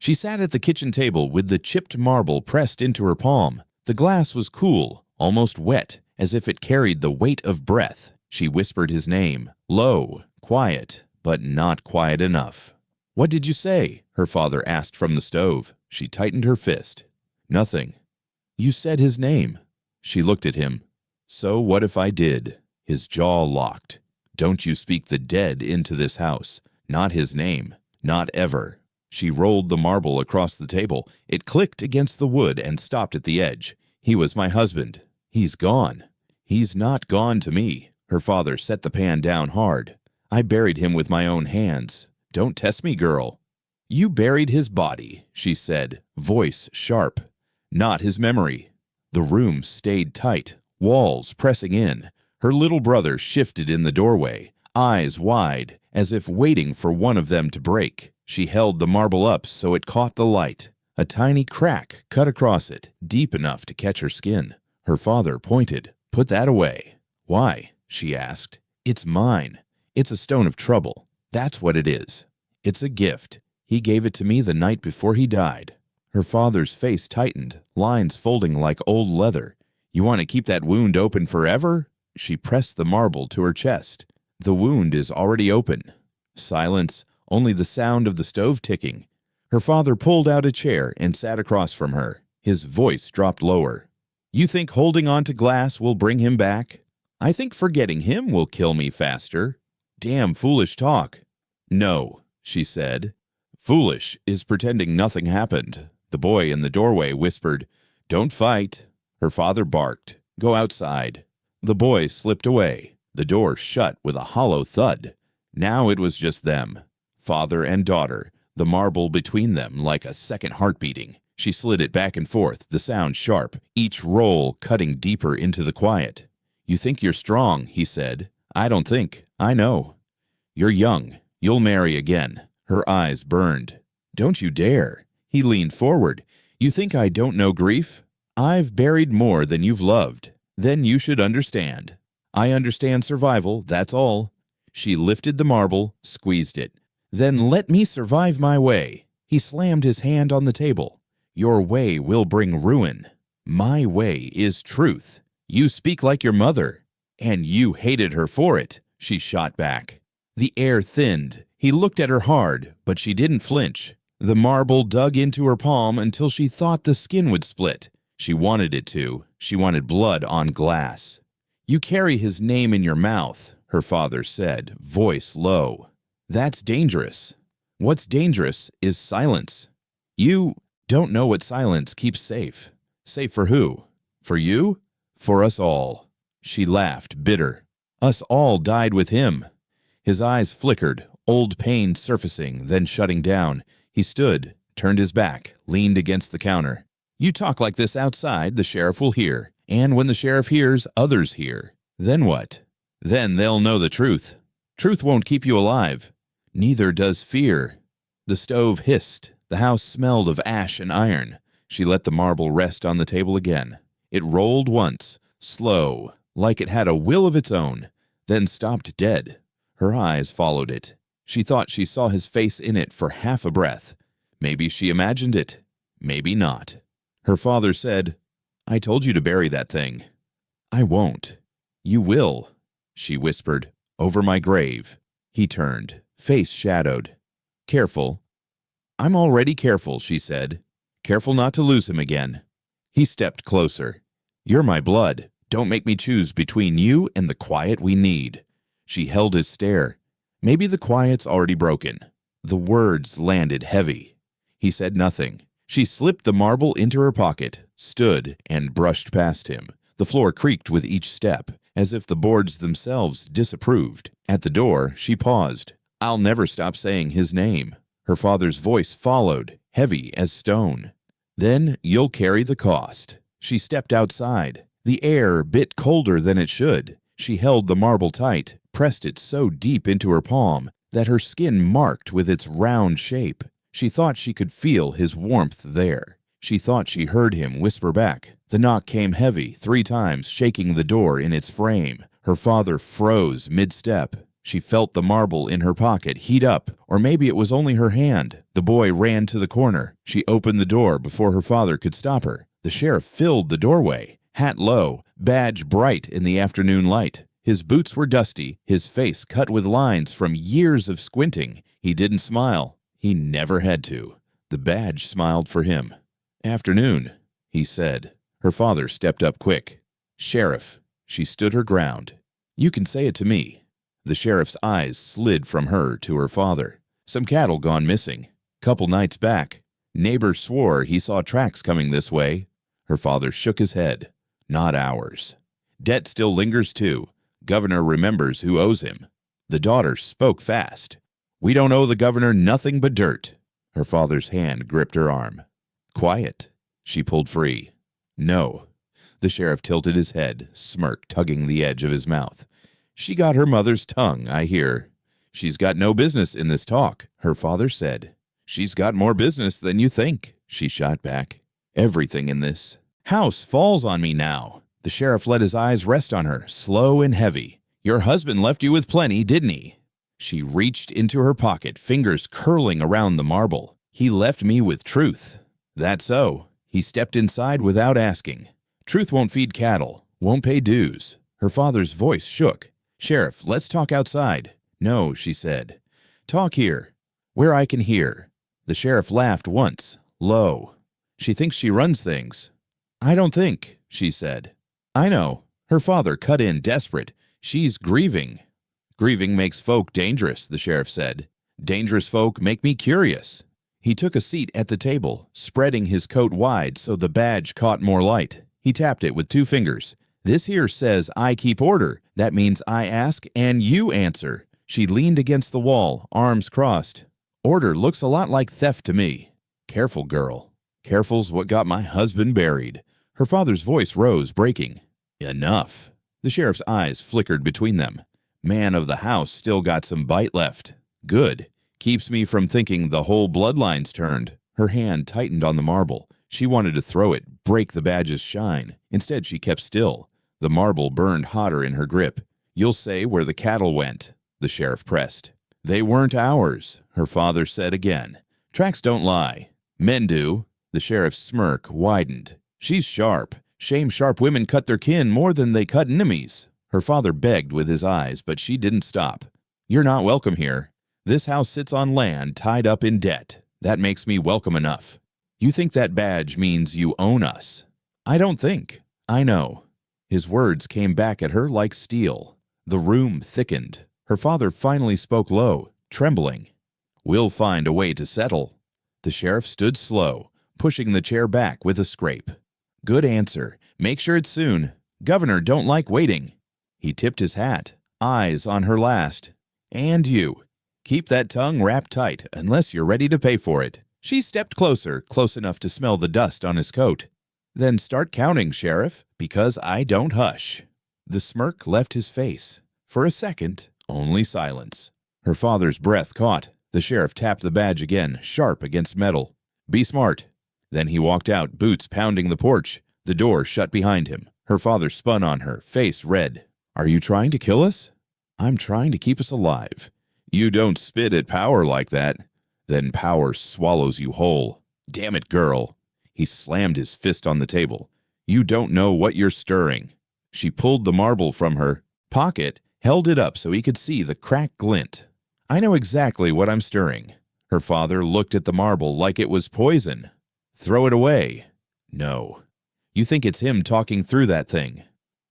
She sat at the kitchen table with the chipped marble pressed into her palm. The glass was cool, almost wet, as if it carried the weight of breath. She whispered his name, low, quiet, but not quiet enough. "What did you say?" her father asked from the stove. She tightened her fist. "Nothing." "You said his name." She looked at him. "So what if I did?" His jaw locked. "Don't you speak the dead into this house. Not his name. Not ever." She rolled the marble across the table. It clicked against the wood and stopped at the edge. "He was my husband. He's gone." "He's not gone to me." Her father set the pan down hard. "I buried him with my own hands. Don't test me, girl." "You buried his body," she said, voice sharp. "Not his memory." The room stayed tight, walls pressing in. Her little brother shifted in the doorway, eyes wide, as if waiting for one of them to break. She held the marble up so it caught the light. A tiny crack cut across it, deep enough to catch her skin. Her father pointed. "Put that away." "Why?" she asked. "It's mine. It's a stone of trouble. That's what it is. It's a gift. He gave it to me the night before he died." Her father's face tightened, lines folding like old leather. "You want to keep that wound open forever?" She pressed the marble to her chest. "The wound is already open." Silence, only the sound of the stove ticking. Her father pulled out a chair and sat across from her. His voice dropped lower. "You think holding on to glass will bring him back? I think forgetting him will kill me faster." "Damn foolish talk." "No," she said. "Foolish is pretending nothing happened." The boy in the doorway whispered, "Don't fight." Her father barked, "Go outside." The boy slipped away. The door shut with a hollow thud. Now it was just them, father and daughter, the marble between them like a second heart beating. She slid it back and forth, the sound sharp, each roll cutting deeper into the quiet. "You think you're strong," he said. "I don't think. I know. You're young. You'll marry again." Her eyes burned. "Don't you dare." He leaned forward. "You think I don't know grief? I've buried more than you've loved. Then you should understand. I understand survival, that's all." She lifted the marble, squeezed it. "Then let me survive my way." He slammed his hand on the table. "Your way will bring ruin. My way is truth. You speak like your mother." "And you hated her for it," she shot back. The air thinned. He looked at her hard, but she didn't flinch. The marble dug into her palm until she thought the skin would split. She wanted it to. She wanted blood on glass. "You carry his name in your mouth," her father said, voice low. "That's dangerous. What's dangerous is silence. You don't know what silence keeps safe." "Safe for who? For you? For us all." She laughed, bitter. "Us all died with him." His eyes flickered, old pain surfacing, then shutting down. He stood, turned his back, leaned against the counter. "You talk like this outside, the sheriff will hear. And when the sheriff hears, others hear. Then what? Then they'll know the truth. Truth won't keep you alive. Neither does fear." The stove hissed. The house smelled of ash and iron. She let the marble rest on the table again. It rolled once, slow, like it had a will of its own, then stopped dead. Her eyes followed it. She thought she saw his face in it for half a breath. Maybe she imagined it. Maybe not. Her father said, "I told you to bury that thing." "I won't." "You will," she whispered, "over my grave." He turned, face shadowed. "Careful." "I'm already careful," she said. "Careful not to lose him again." He stepped closer. "You're my blood. Don't make me choose between you and the quiet we need." She held his stare. "Maybe the quiet's already broken." The words landed heavy. He said nothing. She slipped the marble into her pocket, stood, and brushed past him. The floor creaked with each step, as if the boards themselves disapproved. At the door, she paused. "I'll never stop saying his name." Her father's voice followed, heavy as stone. "Then you'll carry the cost." She stepped outside. The air bit colder than it should. She held the marble tight, pressed it so deep into her palm that her skin marked with its round shape. She thought she could feel his warmth there. She thought she heard him whisper back. The knock came heavy, 3 times, shaking the door in its frame. Her father froze mid-step. She felt the marble in her pocket heat up, or maybe it was only her hand. The boy ran to the corner. She opened the door before her father could stop her. The sheriff filled the doorway, hat low, badge bright in the afternoon light. His boots were dusty, his face cut with lines from years of squinting. He didn't smile. He never had to. The badge smiled for him. "Afternoon," he said. Her father stepped up quick. "Sheriff." She stood her ground. "You can say it to me." The sheriff's eyes slid from her to her father. "Some cattle gone missing. Couple nights back. Neighbor swore he saw tracks coming this way." Her father shook his head. "Not ours. Debt still lingers too. Governor remembers who owes him." The daughter spoke fast. "We don't owe the governor nothing but dirt." Her father's hand gripped her arm. "Quiet." She pulled free. "No." The sheriff tilted his head, smirk tugging the edge of his mouth. "She got her mother's tongue, I hear." "She's got no business in this talk," her father said. "She's got more business than you think," she shot back. "Everything in this house falls on me now." The sheriff let his eyes rest on her, slow and heavy. "Your husband left you with plenty, didn't he?" She reached into her pocket, fingers curling around the marble. "He left me with truth." "That's so." He stepped inside without asking. "Truth won't feed cattle, won't pay dues." Her father's voice shook. "Sheriff, let's talk outside." "No," she said. "Talk here, where I can hear." The sheriff laughed once, low. "She thinks she runs things." "I don't think," she said. "I know." Her father cut in, desperate. "She's grieving." "Grieving makes folk dangerous," the sheriff said. "Dangerous folk make me curious." He took a seat at the table, spreading his coat wide so the badge caught more light. He tapped it with 2 fingers. "This here says I keep order. That means I ask and you answer." She leaned against the wall, arms crossed. "Order looks a lot like theft to me." "Careful, girl. Careful's what got my husband buried." Her father's voice rose, breaking. "Enough." The sheriff's eyes flickered between them. Man of the house still got some bite left. "Good. Keeps me from thinking the whole bloodline's turned." Her hand tightened on the marble. She wanted to throw it, break the badge's shine. Instead, she kept still. The marble burned hotter in her grip. "You'll say where the cattle went," the sheriff pressed. "They weren't ours," her father said again. "Tracks don't lie. Men do." The sheriff's smirk widened. "She's sharp. Shame sharp women cut their kin more than they cut enemies." Her father begged with his eyes, but she didn't stop. "You're not welcome here. This house sits on land tied up in debt. That makes me welcome enough. You think that badge means you own us." "I don't think. I know." His words came back at her like steel. The room thickened. Her father finally spoke low, trembling. "We'll find a way to settle." The sheriff stood slow, pushing the chair back with a scrape. "Good answer. Make sure it's soon. Governor don't like waiting." He tipped his hat, eyes on her last. "And you. Keep that tongue wrapped tight unless you're ready to pay for it." She stepped closer, close enough to smell the dust on his coat. "Then start counting, Sheriff, because I don't hush." The smirk left his face. For a second, only silence. Her father's breath caught. The sheriff tapped the badge again, sharp against metal. "Be smart." Then he walked out, boots pounding the porch. The door shut behind him. Her father spun on her, face red. "Are you trying to kill us?" "I'm trying to keep us alive." "You don't spit at power like that. Then power swallows you whole." "Damn it, girl." He slammed his fist on the table. "You don't know what you're stirring." She pulled the marble from her pocket, held it up so he could see the cracked glint. "I know exactly what I'm stirring." Her father looked at the marble like it was poison. "Throw it away." "No." "You think it's him talking through that thing?"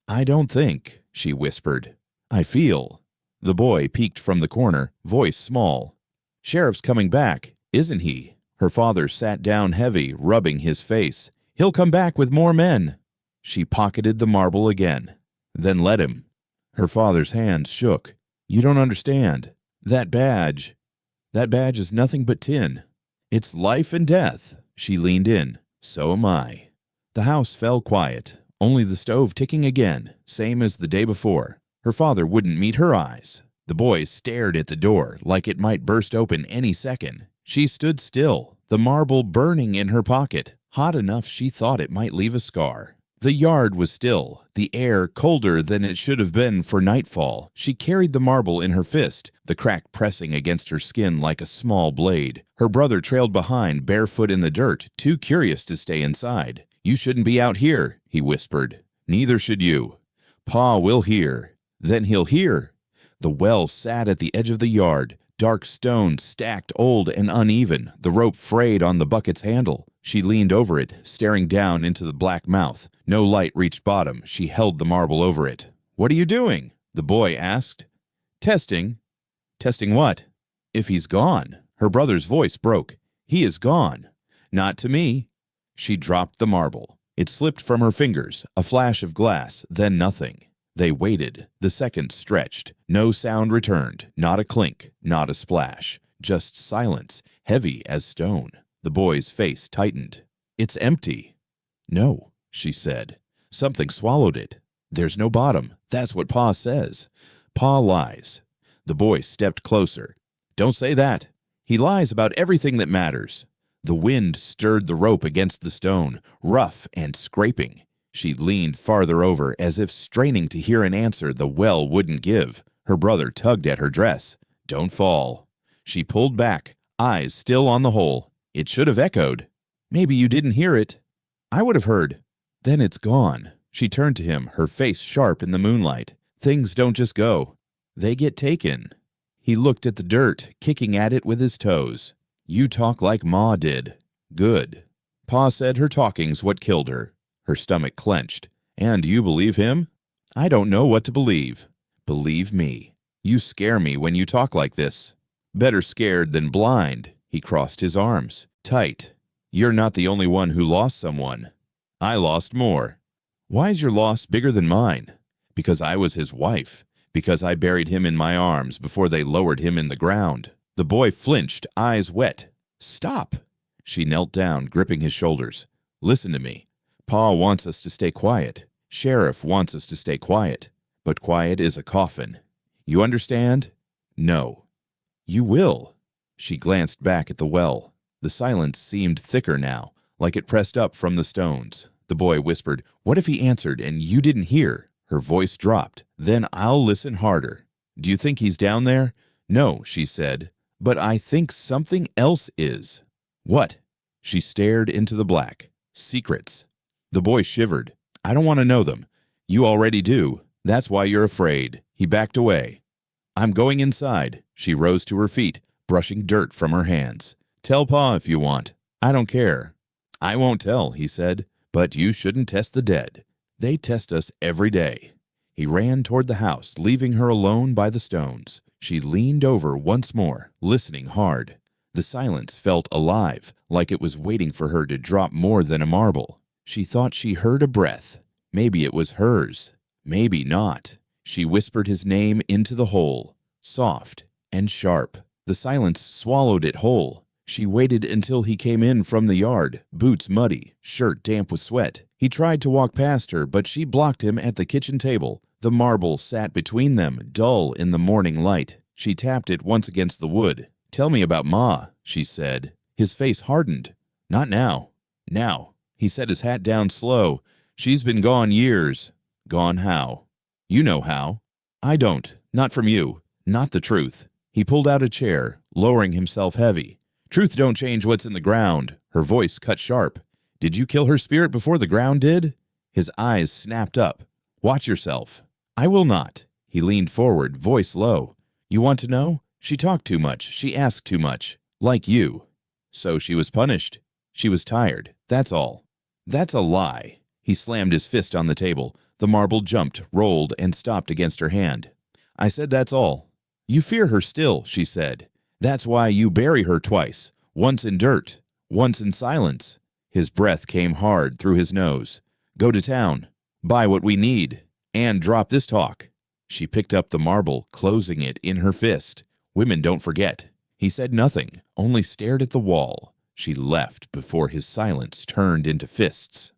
"I don't think," she whispered. "I feel." The boy peeked from the corner, voice small. "Sheriff's coming back, isn't he?" Her father sat down heavy, rubbing his face. "He'll come back with more men." She pocketed the marble again. "Then let him." Her father's hands shook. "You don't understand. That badge is nothing but tin. It's life and death." She leaned in. "So am I." The house fell quiet, only the stove ticking again, same as the day before. Her father wouldn't meet her eyes. The boy stared at the door like it might burst open any second. She stood still, the marble burning in her pocket, hot enough she thought it might leave a scar. The yard was still, the air colder than it should have been for nightfall. She carried the marble in her fist, the crack pressing against her skin like a small blade. Her brother trailed behind, barefoot in the dirt, too curious to stay inside. "You shouldn't be out here," he whispered. "Neither should you." "Pa will hear." "Then he'll hear." The well sat at the edge of the yard, dark stone stacked old and uneven, the rope frayed on the bucket's handle. She leaned over it, staring down into the black mouth. No light reached bottom. She held the marble over it. "What are you doing?" the boy asked. "Testing." "Testing what?" "If he's gone." Her brother's voice broke. "He is gone." "Not to me." She dropped the marble. It slipped from her fingers, a flash of glass, then nothing. They waited. The seconds stretched. No sound returned, not a clink, not a splash. Just silence, heavy as stone. The boy's face tightened. "It's empty." "No," she said. "Something swallowed it. There's no bottom. That's what Pa says." "Pa lies." The boy stepped closer. "Don't say that. He lies about everything that matters." The wind stirred the rope against the stone, rough and scraping. She leaned farther over, as if straining to hear an answer the well wouldn't give. Her brother tugged at her dress. "Don't fall." She pulled back, eyes still on the hole. It should have echoed. "Maybe you didn't hear it." "I would have heard." "Then it's gone." She turned to him, her face sharp in the moonlight. "Things don't just go. They get taken." He looked at the dirt, kicking at it with his toes. "You talk like Ma did." "Good." Pa said her talking's what killed her. Her stomach clenched. "And you believe him?" "I don't know what to believe." "Believe me. You scare me when you talk like this." "Better scared than blind." He crossed his arms. "Tight. You're not the only one who lost someone. I lost more." "Why's your loss bigger than mine?" "Because I was his wife. Because I buried him in my arms before they lowered him in the ground." The boy flinched, eyes wet. "Stop." She knelt down, gripping his shoulders. "Listen to me. Pa wants us to stay quiet. Sheriff wants us to stay quiet. But quiet is a coffin. You understand?" "No." "You will." She glanced back at the well. The silence seemed thicker now, like it pressed up from the stones. The boy whispered, "What if he answered and you didn't hear?" Her voice dropped. "Then I'll listen harder." "Do you think he's down there?" "No," she said. "But I think something else is." "What?" She stared into the black. "Secrets." The boy shivered. "I don't want to know them. You already do. That's why you're afraid." He backed away. "I'm going inside." She rose to her feet, brushing dirt from her hands. "Tell Pa if you want. I don't care." "I won't tell," he said. "But you shouldn't test the dead. They test us every day." He ran toward the house, leaving her alone by the stones. She leaned over once more, listening hard. The silence felt alive, like it was waiting for her to drop more than a marble. She thought she heard a breath. Maybe it was hers. Maybe not. She whispered his name into the hole, soft and sharp. The silence swallowed it whole. She waited until he came in from the yard, boots muddy, shirt damp with sweat. He tried to walk past her, but she blocked him at the kitchen table. The marble sat between them, dull in the morning light. She tapped it once against the wood. "Tell me about Ma," she said. His face hardened. "Not now." "Now." He set his hat down slow. "She's been gone years." "Gone how?" "You know how." "I don't. Not from you. Not the truth." He pulled out a chair, lowering himself heavy. "Truth don't change what's in the ground." Her voice cut sharp. "Did you kill her spirit before the ground did?" His eyes snapped up. "Watch yourself." "I will not." He leaned forward, voice low. "You want to know? She talked too much. She asked too much. Like you." "So she was punished." "She was tired. That's all." "That's a lie." He slammed his fist on the table. The marble jumped, rolled, and stopped against her hand. "I said that's all." "You fear her still," she said. "That's why you bury her twice. Once in dirt, once in silence." His breath came hard through his nose. "Go to town. Buy what we need. And drop this talk." She picked up the marble, closing it in her fist. "Women don't forget." He said nothing, only stared at the wall. She left before his silence turned into fists.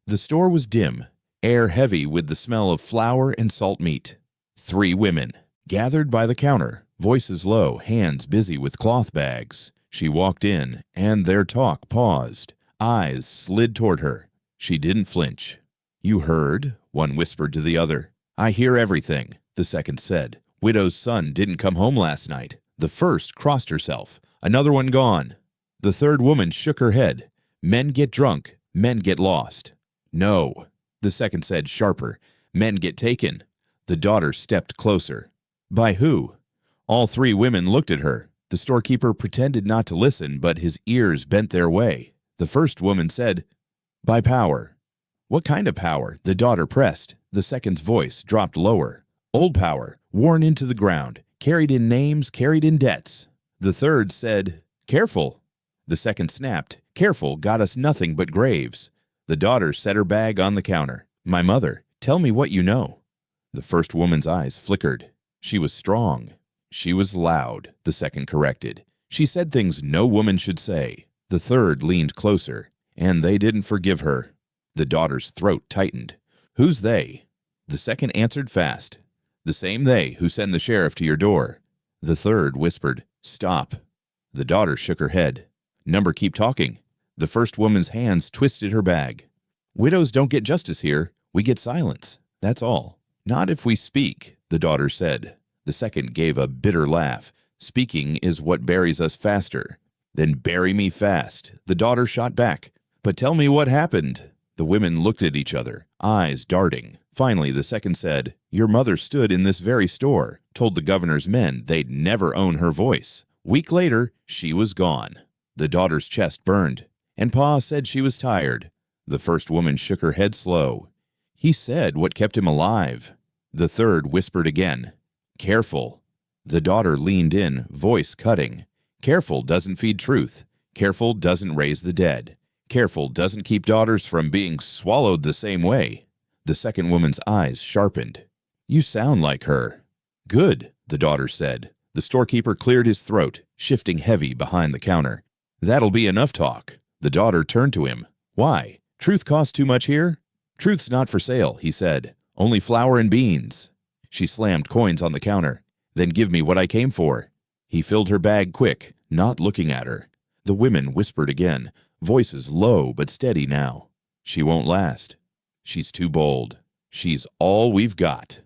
The store was dim, air heavy with the smell of flour and salt meat. 3 women, gathered by the counter, voices low, hands busy with cloth bags. She walked in, and their talk paused. Eyes slid toward her. She didn't flinch. "You heard?" one whispered to the other. "I hear everything," the second said. "Widow's son didn't come home last night." The first crossed herself. "Another one gone." The third woman shook her head. "Men get drunk. Men get lost." "No," the second said sharper. "Men get taken." The daughter stepped closer. "By who?" All three women looked at her. The storekeeper pretended not to listen, but his ears bent their way. The first woman said, "By power." "What kind of power?" the daughter pressed. The second's voice dropped lower. "Old power, worn into the ground, carried in names, carried in debts." The third said, "Careful." The second snapped, "Careful got us nothing but graves." The daughter set her bag on the counter. "My mother, tell me what you know." The first woman's eyes flickered. She was strong. She was loud, the second corrected. She said things no woman should say. The third leaned closer, and they didn't forgive her. The daughter's throat tightened. "Who's they?" The second answered fast. "The same they who send the sheriff to your door." The third whispered, "Stop." The daughter shook her head. "Number keep talking." The first woman's hands twisted her bag. "Widows don't get justice here. We get silence. That's all." "Not if we speak," the daughter said. The second gave a bitter laugh. "Speaking is what buries us faster." "Then bury me fast," the daughter shot back. "But tell me what happened." The women looked at each other, eyes darting. Finally, the second said, "Your mother stood in this very store, told the governor's men they'd never own her voice. Week later, she was gone." The daughter's chest burned, and Pa said she was tired. The first woman shook her head slow. "He said what kept him alive." The third whispered again, "Careful." The daughter leaned in, voice cutting. "Careful doesn't feed truth. Careful doesn't raise the dead. Careful doesn't keep daughters from being swallowed the same way." The second woman's eyes sharpened. "You sound like her." "Good," the daughter said. The storekeeper cleared his throat, shifting heavy behind the counter. "That'll be enough talk." The daughter turned to him. "Why? Truth costs too much here?" "Truth's not for sale," he said. "Only flour and beans." She slammed coins on the counter. "Then give me what I came for." He filled her bag quick, not looking at her. The women whispered again, voices low but steady now. "She won't last. She's too bold. She's all we've got."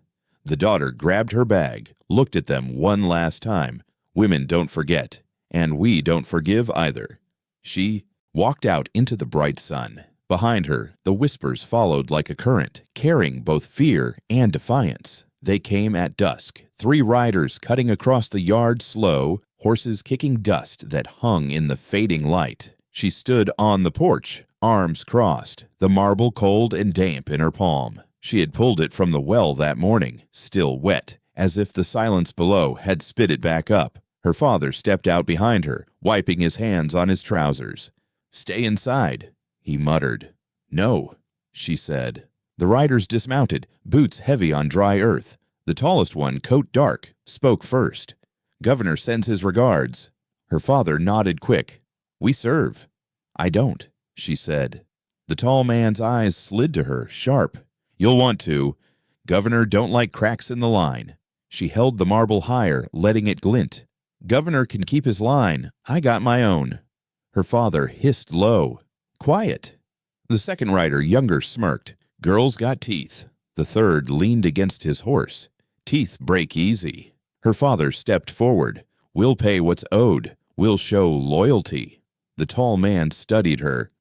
The daughter grabbed her bag, looked at them one last time. Women don't forget, and we don't forgive either. She walked out into the bright sun. Behind her, the whispers followed like a current, carrying both fear and defiance. They came at dusk, three riders cutting across the yard slow, horses kicking dust that hung in the fading light. She stood on the porch, arms crossed, the marble cold and damp in her palm. She had pulled it from the well that morning, still wet, as if the silence below had spit it back up. Her father stepped out behind her, wiping his hands on his trousers. "Stay inside," he muttered. "No," she said. The riders dismounted, boots heavy on dry earth. The tallest one, coat dark, spoke first. "Governor sends his regards." Her father nodded quick. "We serve." "I don't," she said. The tall man's eyes slid to her, sharp. "You'll want to. Governor don't like cracks in the line." She held the marble higher, letting it glint. "Governor can keep his line. I got my own." Her father hissed low. "Quiet." The second rider, younger, smirked. "Girls got teeth." The third leaned against his horse. "Teeth break easy." Her father stepped forward. "We'll pay what's owed. We'll show loyalty." The tall man studied her.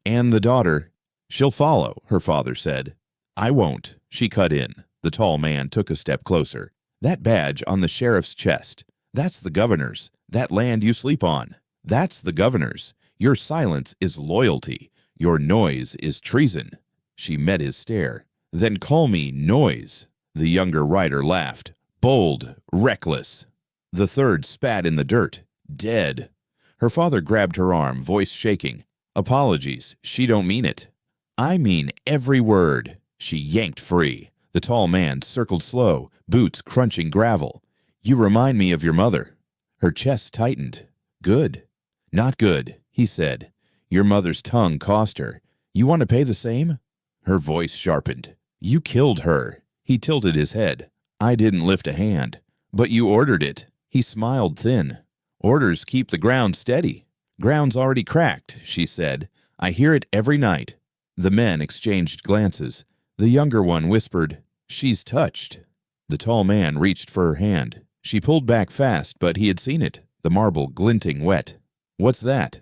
"And the daughter." "She'll follow," her father said. "I won't," she cut in. The tall man took a step closer. "That badge on the sheriff's chest, that's the governor's. That land you sleep on, that's the governor's. Your silence is loyalty. Your noise is treason." She met his stare. "Then call me Noise." The younger rider laughed. "Bold, reckless." The third spat in the dirt. "Dead." Her father grabbed her arm, voice shaking. "Apologies, she don't mean it." "I mean every word." She yanked free. The tall man circled slow, boots crunching gravel. "You remind me of your mother." Her chest tightened. "Good." "Not good," he said. "Your mother's tongue cost her. You want to pay the same?" Her voice sharpened. "You killed her." He tilted his head. "I didn't lift a hand." "But you ordered it." He smiled thin. "Orders keep the ground steady." "Ground's already cracked," she said. I hear it every night." The men exchanged glances. The younger one whispered, "She's touched." The tall man reached for her hand. She pulled back fast, but he had seen it, the marble glinting wet. "What's that?"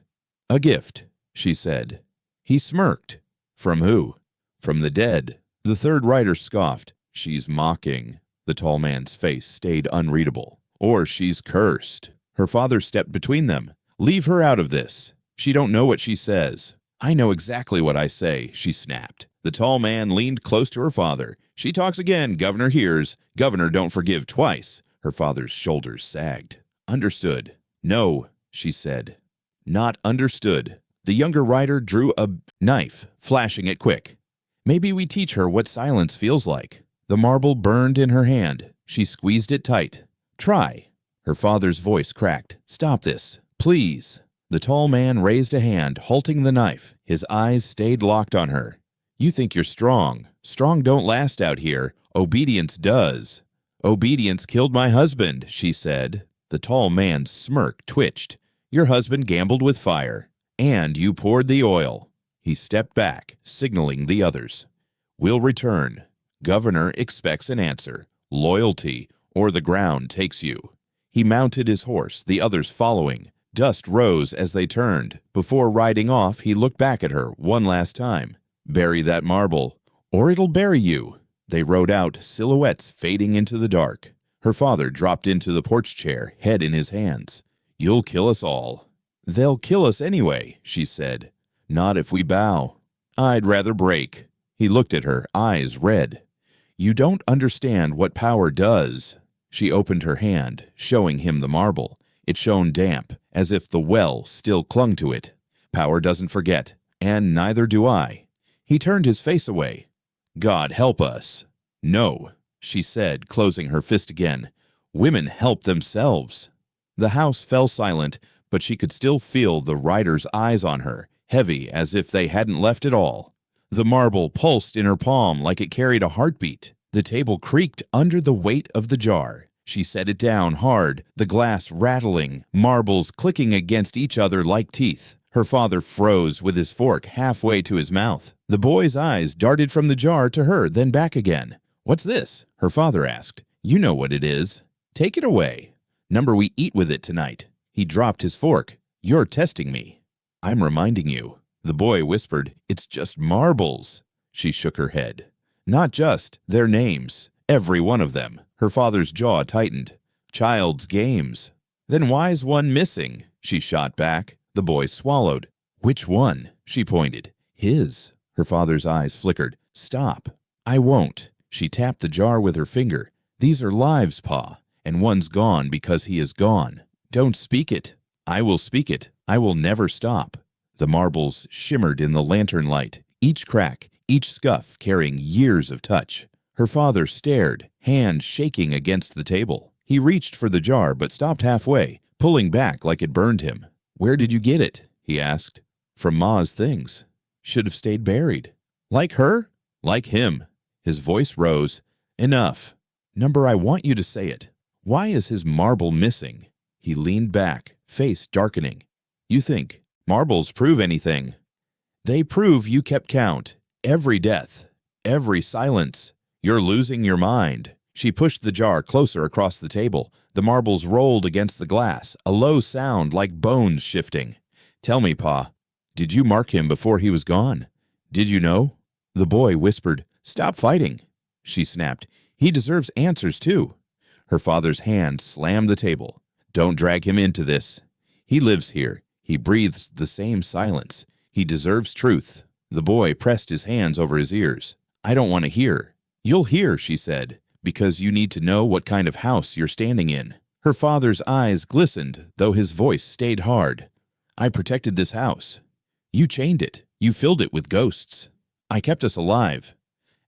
"A gift," she said. He smirked. "From who?" "From the dead." The third rider scoffed. "She's mocking." The tall man's face stayed unreadable. "Or she's cursed." Her father stepped between them. "Leave her out of this. She don't know what she says." "I know exactly what I say," she snapped. The tall man leaned close to her father. "She talks again, governor hears. Governor don't forgive twice." Her father's shoulders sagged. "Understood." "No," she said. "Not understood." The younger rider drew a knife, flashing it quick. "Maybe we teach her what silence feels like." The marble burned in her hand. She squeezed it tight. "Try." Her father's voice cracked. "Stop this, please." The tall man raised a hand, halting the knife. His eyes stayed locked on her. "You think you're strong. Strong don't last out here. Obedience does." "Obedience killed my husband," she said. The tall man's smirk twitched. "Your husband gambled with fire, and you poured the oil." He stepped back, signaling the others. "We'll return. Governor expects an answer. Loyalty, or the ground takes you." He mounted his horse, the others following. Dust rose as they turned. Before riding off, he looked back at her one last time. "Bury that marble, or it'll bury you." They rode out, silhouettes fading into the dark. Her father dropped into the porch chair, head in his hands. "You'll kill us all." "They'll kill us anyway," she said. "Not if we bow." "I'd rather break." He looked at her, eyes red. "You don't understand what power does." She opened her hand, showing him the marble. It shone damp, as if the well still clung to it. "Power doesn't forget, and neither do I." He turned his face away. "God help us." "No," she said, closing her fist again. "Women help themselves." The house fell silent, but she could still feel the rider's eyes on her, heavy as if they hadn't left at all. The marble pulsed in her palm like it carried a heartbeat. The table creaked under the weight of the jar. She set it down hard, the glass rattling, marbles clicking against each other like teeth. Her father froze with his fork halfway to his mouth. The boy's eyes darted from the jar to her, then back again. "What's this?" her father asked. "You know what it is. Take it away. Number we eat with it tonight." He dropped his fork. "You're testing me." "I'm reminding you." The boy whispered, "It's just marbles." She shook her head. "Not just. Their names. Every one of them." Her father's jaw tightened. "Child's games." "Then why's one missing?" she shot back. The boy swallowed. "Which one?" She pointed. "His." Her father's eyes flickered. "Stop." "I won't." She tapped the jar with her finger. "These are lives, Pa, and one's gone because he is gone. Don't speak it." "I will speak it. I will never stop." The marbles shimmered in the lantern light, each crack, each scuff carrying years of touch. Her father stared, hand shaking against the table. He reached for the jar but stopped halfway, pulling back like it burned him. "Where did you get it?" he asked. "From Ma's things. Should have stayed buried." "Like her?" "Like him." His voice rose. "Enough. Number, I want you to say it. Why is his marble missing?" He leaned back, face darkening. "You think marbles prove anything?" "They prove you kept count. Every death. Every silence. You're losing your mind." She pushed the jar closer across the table. The marbles rolled against the glass, a low sound like bones shifting. "Tell me, Pa, did you mark him before he was gone? Did you know?" The boy whispered, "Stop fighting." She snapped, "He deserves answers, too." Her father's hand slammed the table. "Don't drag him into this. He lives here. He breathes the same silence. He deserves truth." The boy pressed his hands over his ears. "I don't want to hear." "You'll hear," she said, "because you need to know what kind of house you're standing in." Her father's eyes glistened, though his voice stayed hard. "I protected this house. You chained it. You filled it with ghosts. I kept us alive.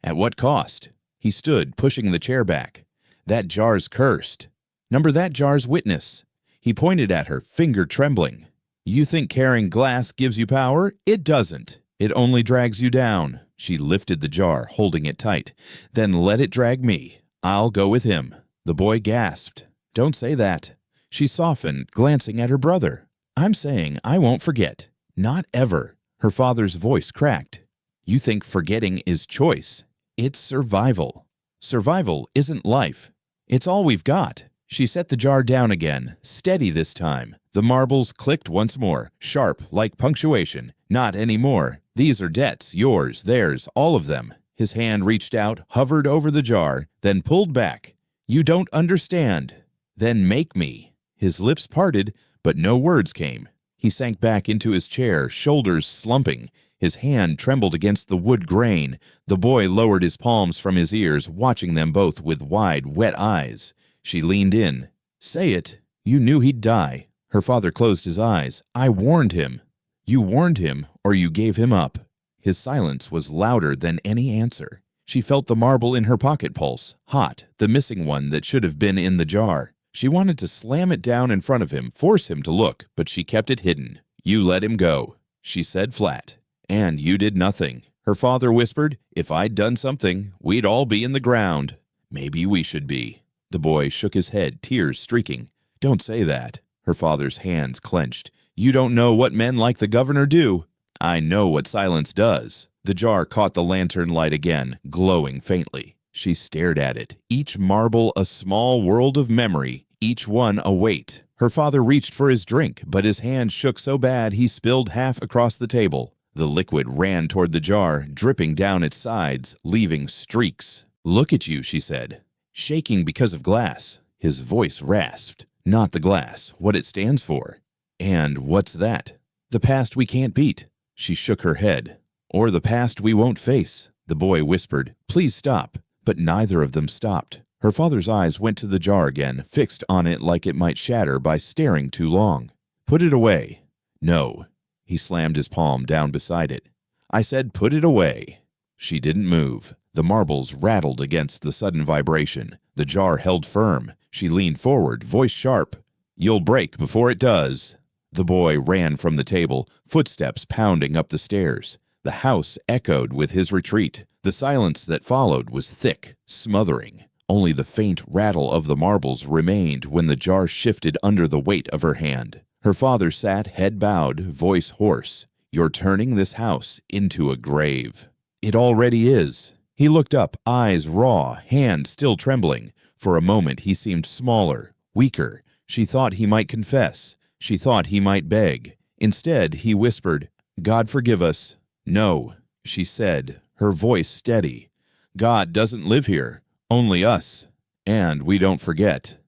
At what cost?" He stood, pushing the chair back. "That jar's cursed. Number, that jar's witness." He pointed at her, finger trembling. "You think carrying glass gives you power? It doesn't. It only drags you down." She lifted the jar, holding it tight. "Then let it drag me. I'll go with him." The boy gasped. "Don't say that." She softened, glancing at her brother. "I'm saying I won't forget. Not ever." Her father's voice cracked. You think forgetting is choice. It's survival. Survival isn't life. It's all we've got. She set the jar down again, steady this time. The marbles clicked once more, sharp like punctuation. Not anymore. These are debts, yours, theirs, all of them. His hand reached out, hovered over the jar, then pulled back. You don't understand. Then make me. His lips parted, but no words came. He sank back into his chair, shoulders slumping. His hand trembled against the wood grain. The boy lowered his palms from his ears, watching them both with wide, wet eyes. She leaned in. Say it. You knew he'd die. Her father closed his eyes. I warned him. You warned him, or you gave him up. His silence was louder than any answer. She felt the marble in her pocket pulse, hot, the missing one that should have been in the jar. She wanted to slam it down in front of him, force him to look, but she kept it hidden. You let him go, she said flat. And you did nothing. Her father whispered, if I'd done something, we'd all be in the ground. Maybe we should be. The boy shook his head, tears streaking. Don't say that. Her father's hands clenched. You don't know what men like the governor do. I know what silence does. The jar caught the lantern light again, glowing faintly. She stared at it, each marble a small world of memory, each one a weight. Her father reached for his drink, but his hand shook so bad he spilled half across the table. The liquid ran toward the jar, dripping down its sides, leaving streaks. Look at you, she said. Shaking because of glass. His voice rasped. Not the glass, what it stands for. And what's that? The past we can't beat. She shook her head. Or the past we won't face. The boy whispered, please stop. But neither of them stopped. Her father's eyes went to the jar again, fixed on it like it might shatter by staring too long. Put it away. No. He slammed his palm down beside it. I said put it away. She didn't move. The marbles rattled against the sudden vibration. The jar held firm. She leaned forward, voice sharp. You'll break before it does. The boy ran from the table, footsteps pounding up the stairs. The house echoed with his retreat. The silence that followed was thick, smothering. Only the faint rattle of the marbles remained when the jar shifted under the weight of her hand. Her father sat head bowed, voice hoarse. You're turning this house into a grave. It already is. He looked up, eyes raw, hand still trembling. For a moment he seemed smaller, weaker. She thought he might confess. She thought he might beg. Instead, he whispered, God forgive us. No, she said, her voice steady. God doesn't live here, only us. And we don't forget.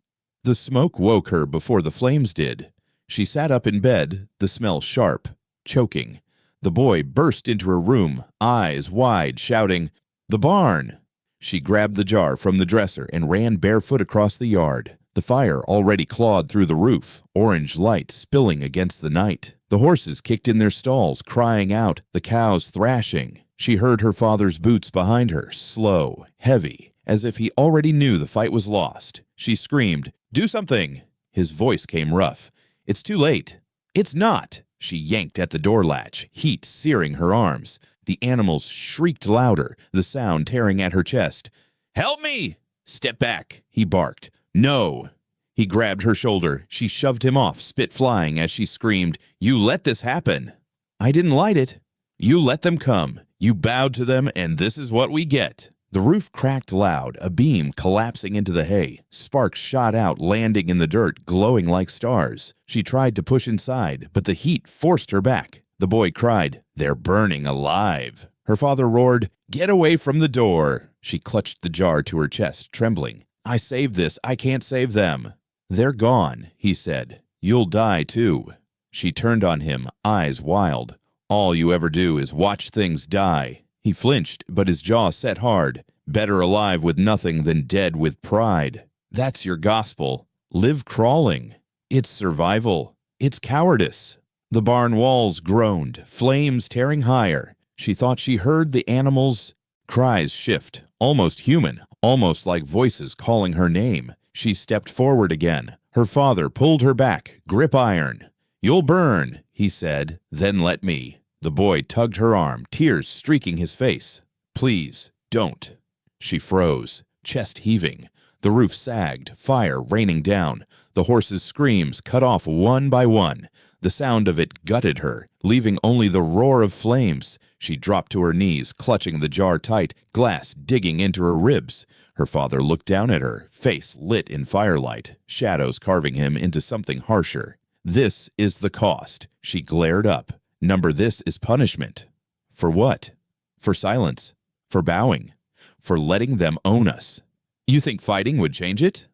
The smoke woke her before the flames did. She sat up in bed, the smell sharp, choking. The boy burst into her room, eyes wide, shouting, The barn! She grabbed the jar from the dresser and ran barefoot across the yard. The fire already clawed through the roof, orange light spilling against the night. The horses kicked in their stalls, crying out, the cows thrashing. She heard her father's boots behind her, slow, heavy, as if he already knew the fight was lost. She screamed, Do something! His voice came rough. It's too late. It's not! She yanked at the door latch, heat searing her arms. The animals shrieked louder, the sound tearing at her chest. Help me! Step back, he barked. No! He grabbed her shoulder. She shoved him off, spit flying as she screamed, You let this happen! I didn't light it. You let them come. You bowed to them, and this is what we get. The roof cracked loud, a beam collapsing into the hay. Sparks shot out, landing in the dirt, glowing like stars. She tried to push inside, but the heat forced her back. The boy cried, They're burning alive. Her father roared, Get away from the door. She clutched the jar to her chest, trembling. I saved this. I can't save them. They're gone, he said. You'll die too. She turned on him, eyes wild. All you ever do is watch things die. He flinched, but his jaw set hard. Better alive with nothing than dead with pride. That's your gospel. Live crawling. It's survival. It's cowardice. The barn walls groaned, flames tearing higher. She thought she heard the animals' cries shift, almost human, almost like voices calling her name. She stepped forward again. Her father pulled her back, grip iron. You'll burn, he said, then let me. The boy tugged her arm, tears streaking his face. Please, don't. She froze, chest heaving. The roof sagged, fire raining down. The horses' screams cut off one by one. The sound of it gutted her, leaving only the roar of flames. She dropped to her knees, clutching the jar tight, glass digging into her ribs. Her father looked down at her, face lit in firelight, shadows carving him into something harsher. "This is the cost," she glared up. "Number this is punishment." For what? For silence. For bowing. For letting them own us. You think fighting would change it?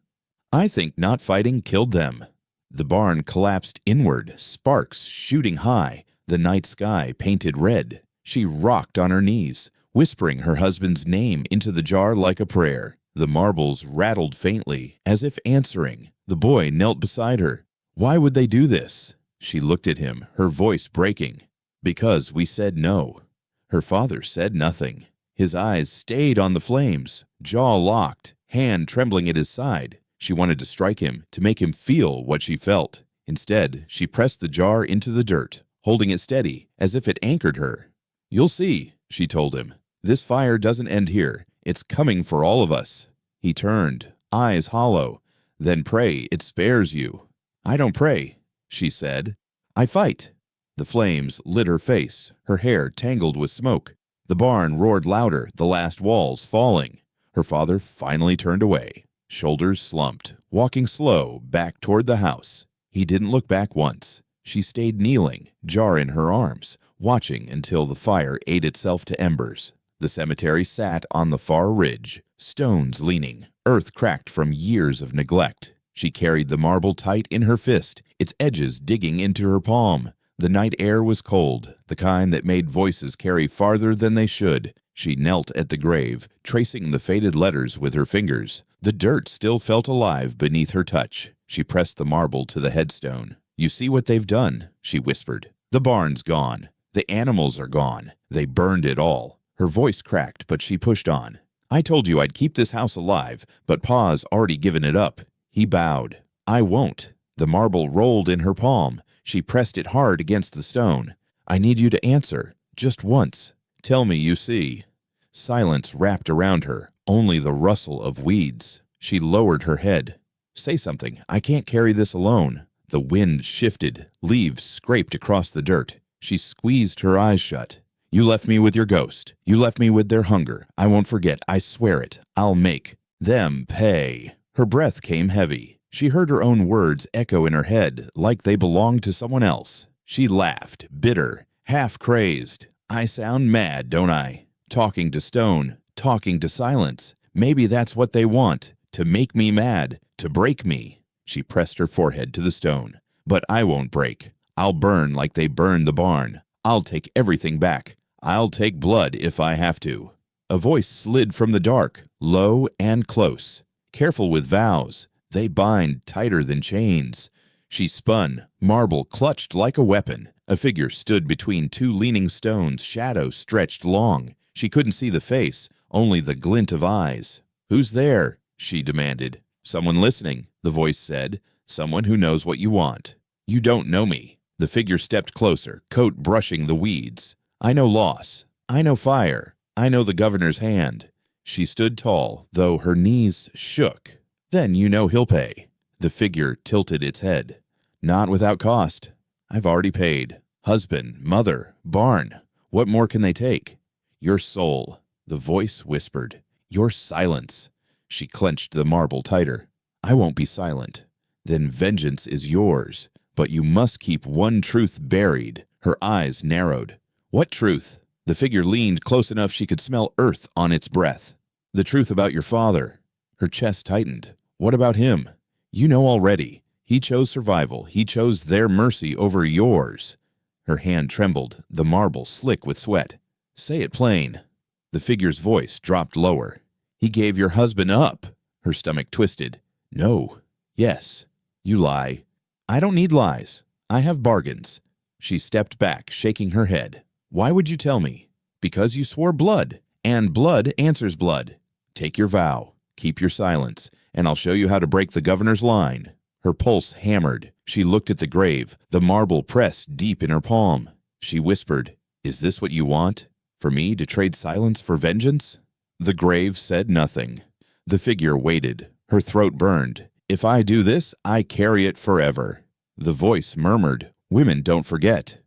I think not fighting killed them. The barn collapsed inward, sparks shooting high, the night sky painted red. She rocked on her knees, whispering her husband's name into the jar like a prayer. The marbles rattled faintly, as if answering. The boy knelt beside her. Why would they do this? She looked at him, her voice breaking. Because we said no. Her father said nothing. His eyes stayed on the flames, jaw locked, hand trembling at his side. She wanted to strike him, to make him feel what she felt. Instead, she pressed the jar into the dirt, holding it steady, as if it anchored her. "You'll see," she told him. "This fire doesn't end here. It's coming for all of us." He turned, eyes hollow. "Then pray it spares you." "I don't pray," she said. "I fight." The flames lit her face, her hair tangled with smoke. The barn roared louder, the last walls falling. Her father finally turned away, shoulders slumped, walking slow back toward the house. He didn't look back once. She stayed kneeling, jar in her arms, watching until the fire ate itself to embers. The cemetery sat on the far ridge, stones leaning, earth cracked from years of neglect. She carried the marble tight in her fist, its edges digging into her palm. The night air was cold, the kind that made voices carry farther than they should. She knelt at the grave, tracing the faded letters with her fingers. The dirt still felt alive beneath her touch. She pressed the marble to the headstone. "You see what they've done," she whispered. "The barn's gone. The animals are gone. They burned it all." Her voice cracked, but she pushed on. "I told you I'd keep this house alive, but Pa's already given it up." He bowed. "I won't." The marble rolled in her palm. She pressed it hard against the stone. "I need you to answer, just once. Tell me you see." Silence wrapped around her, only the rustle of weeds. She lowered her head. "Say something. I can't carry this alone." The wind shifted. Leaves scraped across the dirt. She squeezed her eyes shut. "You left me with your ghost. You left me with their hunger. I won't forget. I swear it. I'll make them pay." Her breath came heavy. She heard her own words echo in her head like they belonged to someone else. She laughed, bitter, half crazed. "I sound mad, don't I? Talking to stone, talking to silence. Maybe that's what they want, to make me mad, to break me." She pressed her forehead to the stone. "But I won't break. I'll burn like they burned the barn. I'll take everything back. I'll take blood if I have to." A voice slid from the dark, low and close. "Careful with vows. They bind tighter than chains." She spun, marble clutched like a weapon. A figure stood between two leaning stones, shadows stretched long. She couldn't see the face, only the glint of eyes. "Who's there?" she demanded. "Someone listening," the voice said. "Someone who knows what you want." "You don't know me." The figure stepped closer, coat brushing the weeds. "I know loss. I know fire. I know the governor's hand." She stood tall, though her knees shook. "Then you know he'll pay." The figure tilted its head. "Not without cost. I've already paid. Husband, mother, barn. What more can they take?" "Your soul," the voice whispered. "Your silence." She clenched the marble tighter. "I won't be silent." "Then vengeance is yours. But you must keep one truth buried." Her eyes narrowed. "What truth?" The figure leaned close enough she could smell earth on its breath. "The truth about your father." Her chest tightened. "What about him?" "You know already. He chose survival. He chose their mercy over yours." Her hand trembled, the marble slick with sweat. "Say it plain." The figure's voice dropped lower. "He gave your husband up." Her stomach twisted. "No. Yes. You lie." "I don't need lies. I have bargains." She stepped back, shaking her head. "Why would you tell me?" "Because you swore blood, and blood answers blood. Take your vow. Keep your silence, and I'll show you how to break the governor's line." Her pulse hammered. She looked at the grave, the marble pressed deep in her palm. She whispered, "Is this what you want? For me to trade silence for vengeance?" The grave said nothing. The figure waited. Her throat burned. "If I do this, I carry it forever." The voice murmured, Women don't forget.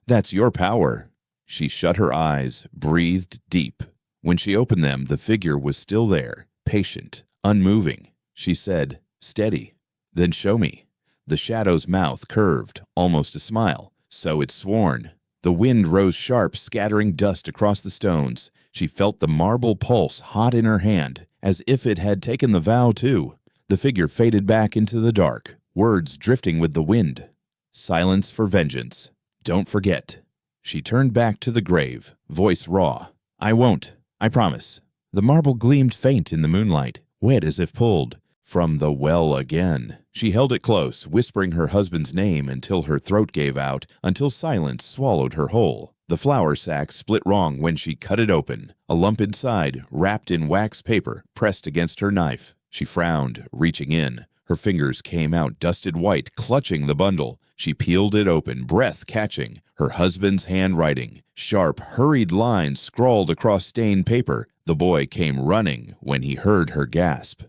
That's your power. She shut her eyes, breathed deep. When she opened them, the figure was still there, patient, unmoving. She said, "Steady." "Then show me." The shadow's mouth curved, almost a smile. "So it's sworn." The wind rose sharp, scattering dust across the stones. She felt the marble pulse hot in her hand, as if it had taken the vow too. The figure faded back into the dark, words drifting with the wind. Silence for vengeance. Don't forget. She turned back to the grave, voice raw. "I won't. I promise." The marble gleamed faint in the moonlight, wet as if pulled from the well again. She held it close, whispering her husband's name until her throat gave out, until silence swallowed her whole. The flour sack split wrong when she cut it open, a lump inside, wrapped in wax paper, pressed against her knife. She frowned, reaching in. Her fingers came out dusted white, clutching the bundle. She peeled it open, breath catching. Her husband's handwriting, sharp, hurried lines scrawled across stained paper. The boy came running when he heard her gasp.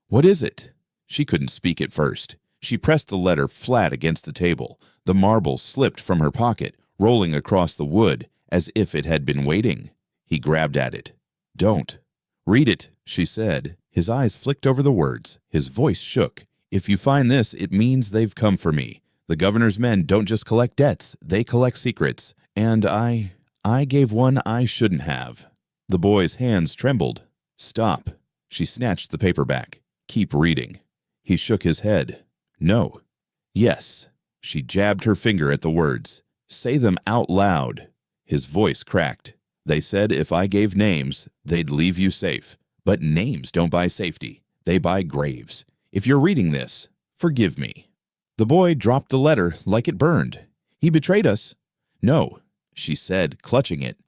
"What is it?" She couldn't speak at first. She pressed the letter flat against the table. The marble slipped from her pocket, rolling across the wood as if it had been waiting. He grabbed at it. "Don't." "Read it," she said. His eyes flicked over the words. His voice shook. "If you find this, it means they've come for me. The governor's men don't just collect debts, they collect secrets. And I gave one I shouldn't have." The boy's hands trembled. "Stop." She snatched the paper back. "Keep reading." He shook his head. "No." "Yes." She jabbed her finger at the words. "Say them out loud." His voice cracked. "They said if I gave names, they'd leave you safe. But names don't buy safety. They buy graves. If you're reading this, forgive me." The boy dropped the letter like it burned. "He betrayed us." "No," she said, clutching it.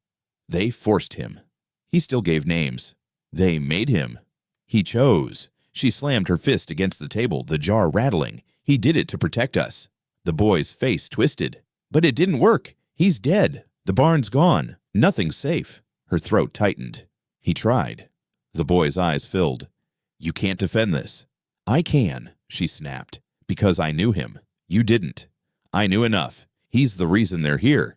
"They forced him." He still gave names. "They made him." "He chose." She slammed her fist against the table, the jar rattling. "He did it to protect us." The boy's face twisted. "But it didn't work. He's dead. The barn's gone. Nothing's safe." Her throat tightened. "He tried." The boy's eyes filled. "You can't defend this." "I can," she snapped. "Because I knew him. You didn't. I knew enough. He's the reason they're here.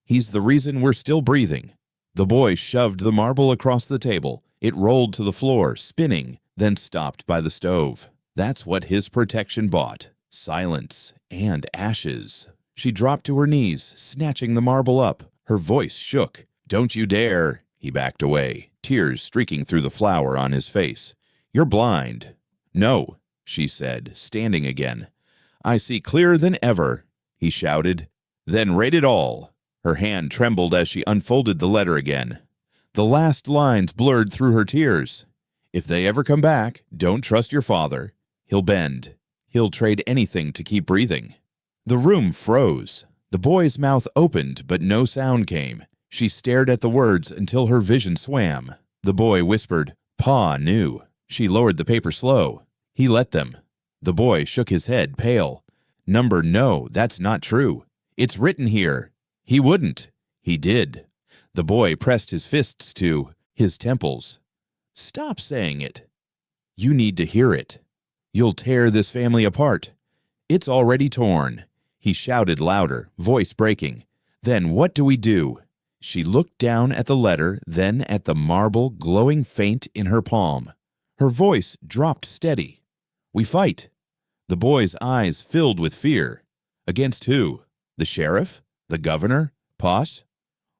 He's the reason we're still breathing." The boy shoved the marble across the table. It rolled to the floor, spinning, then stopped by the stove. That's what his protection bought. Silence and ashes. She dropped to her knees, snatching the marble up. Her voice shook. "Don't you dare." He backed away, tears streaking through the flour on his face. "You're blind." "No," she said, standing again. "I see clearer than ever," he shouted. "Then read it all." Her hand trembled as she unfolded the letter again. The last lines blurred through her tears. "If they ever come back, don't trust your father. He'll bend. He'll trade anything to keep breathing." The room froze. The boy's mouth opened, but no sound came. She stared at the words until her vision swam. The boy whispered, "Pa knew." She lowered the paper slow. He let them. The boy shook his head, pale. "Number, no, that's not true. It's written here." He wouldn't. He did. The boy pressed his fists to his temples. "Stop saying it. You need to hear it. You'll tear this family apart. It's already torn." He shouted louder, voice breaking. "Then what do we do?" She looked down at the letter, then at the marble glowing faint in her palm. Her voice dropped steady. "We fight." The boy's eyes filled with fear. "Against who? The sheriff? The governor? Posh?"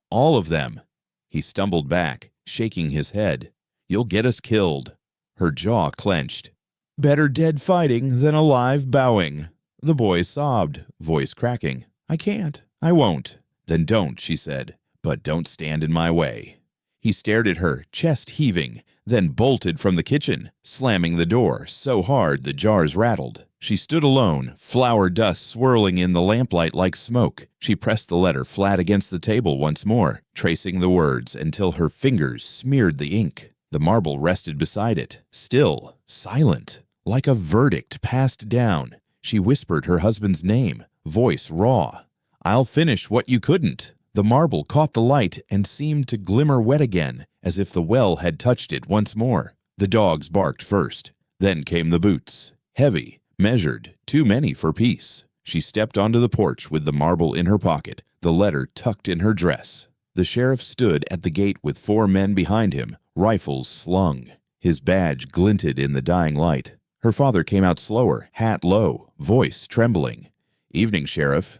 "All of them." He stumbled back, shaking his head. "You'll get us killed." Her jaw clenched. "Better dead fighting than alive bowing." The boy sobbed, voice cracking. "I can't. I won't." "Then don't," she said. "But don't stand in my way." He stared at her, chest heaving, then bolted from the kitchen, slamming the door so hard the jars rattled. She stood alone, flour dust swirling in the lamplight like smoke. She pressed the letter flat against the table once more, tracing the words until her fingers smeared the ink. The marble rested beside it, still, silent, like a verdict passed down. She whispered her husband's name, voice raw. "I'll finish what you couldn't." The marble caught the light and seemed to glimmer wet again, as if the well had touched it once more. The dogs barked first. Then came the boots. Heavy, measured, too many for peace. She stepped onto the porch with the marble in her pocket, the letter tucked in her dress. The sheriff stood at the gate with 4 men behind him, rifles slung. His badge glinted in the dying light. Her father came out slower, hat low, voice trembling. "Evening, Sheriff."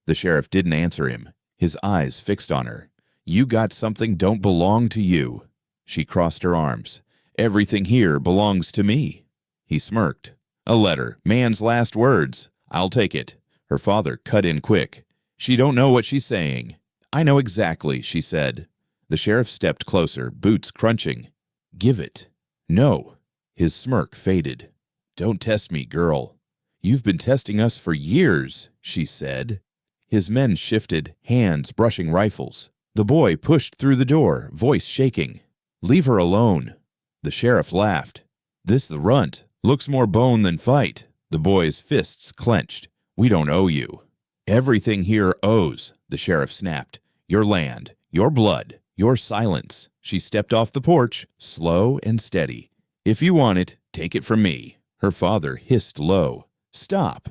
The sheriff didn't answer him, his eyes fixed on her. "You got something don't belong to you." She crossed her arms. "Everything here belongs to me." He smirked. "A letter, man's last words. I'll take it." Her father cut in quick. "She don't know what she's saying." "I know exactly," she said. The sheriff stepped closer, boots crunching. "Give it." "No." His smirk faded. "Don't test me, girl." "You've been testing us for years," she said. His men shifted, hands brushing rifles. The boy pushed through the door, voice shaking. "Leave her alone." The sheriff laughed. "This the runt. Looks more bone than fight." The boy's fists clenched. "We don't owe you." "Everything here owes," the sheriff snapped. "Your land, your blood, your silence." She stepped off the porch, slow and steady. "If you want it, take it from me." Her father hissed low. "Stop."